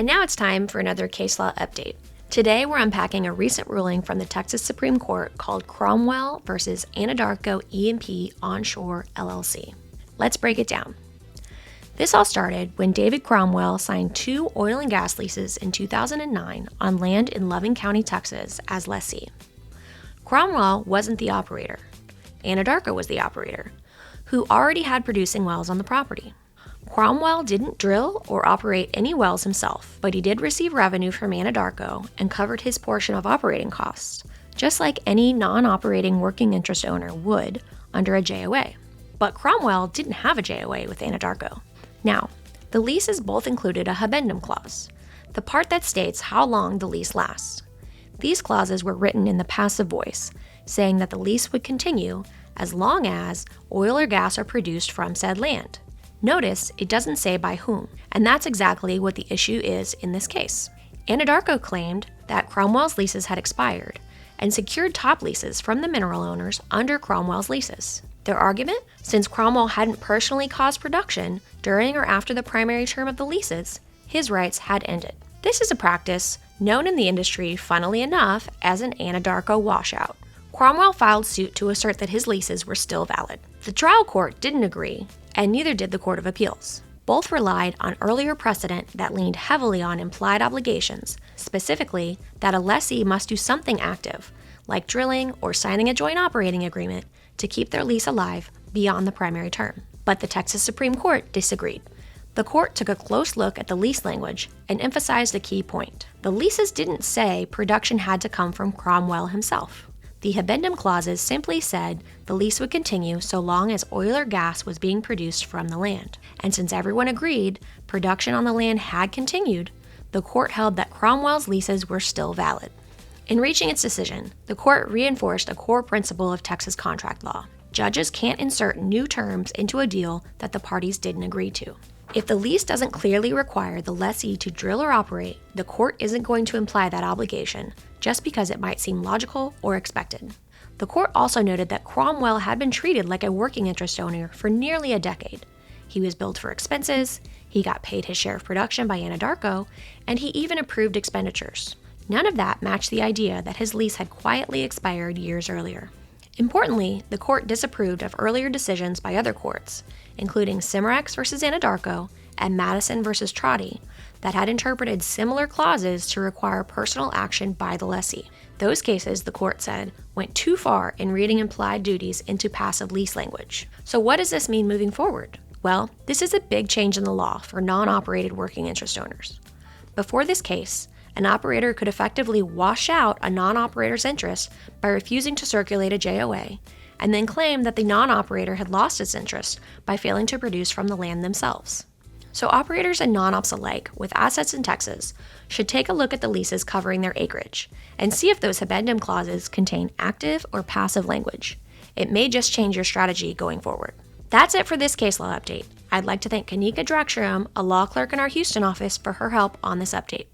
now it's time for another case law update. Today we're unpacking a recent ruling from the Texas Supreme Court called Cromwell versus Anadarko E&P Onshore LLC. Let's break it down. This all started when David Cromwell signed 2 oil and gas leases in 2009 on land in Loving County, Texas as lessee. Cromwell wasn't the operator. Anadarko was the operator, who already had producing wells on the property. Cromwell didn't drill or operate any wells himself, but he did receive revenue from Anadarko and covered his portion of operating costs, just like any non-operating working interest owner would under a JOA. But Cromwell didn't have a JOA with Anadarko. Now, the leases both included a habendum clause, the part that states how long the lease lasts. These clauses were written in the passive voice, saying that the lease would continue as long as oil or gas are produced from said land. Notice it doesn't say by whom, and that's exactly what the issue is in this case. Anadarko claimed that Cromwell's leases had expired and secured top leases from the mineral owners under Cromwell's leases. Their argument? Since Cromwell hadn't personally caused production during or after the primary term of the leases, his rights had ended. This is a practice known in the industry, funnily enough, as an Anadarko washout. Cromwell filed suit to assert that his leases were still valid. The trial court didn't agree, and neither did the Court of Appeals. Both relied on earlier precedent that leaned heavily on implied obligations, specifically that a lessee must do something active, like drilling or signing a joint operating agreement, to keep their lease alive beyond the primary term. But the Texas Supreme Court disagreed. The court took a close look at the lease language and emphasized a key point. The leases didn't say production had to come from Cromwell himself. The habendum clauses simply said the lease would continue so long as oil or gas was being produced from the land. And since everyone agreed production on the land had continued, the court held that Cromwell's leases were still valid. In reaching its decision, the court reinforced a core principle of Texas contract law. Judges can't insert new terms into a deal that the parties didn't agree to. If the lease doesn't clearly require the lessee to drill or operate, the court isn't going to imply that obligation just because it might seem logical or expected. The court also noted that Cromwell had been treated like a working interest owner for nearly a decade. He was billed for expenses, he got paid his share of production by Anadarko, and he even approved expenditures. None of that matched the idea that his lease had quietly expired years earlier. Importantly, the court disapproved of earlier decisions by other courts, including Cimarex v. Anadarko and Madison v. Trotty, that had interpreted similar clauses to require personal action by the lessee. Those cases, the court said, went too far in reading implied duties into passive lease language. So what does this mean moving forward? Well, this is a big change in the law for non-operated working interest owners. Before this case, an operator could effectively wash out a non-operator's interest by refusing to circulate a JOA, and then claim that the non-operator had lost its interest by failing to produce from the land themselves. So operators and non-ops alike with assets in Texas should take a look at the leases covering their acreage and see if those habendum clauses contain active or passive language. It may just change your strategy going forward. That's it for this case law update. I'd like to thank Kanika Drakshram, a law clerk in our Houston office, for her help on this update.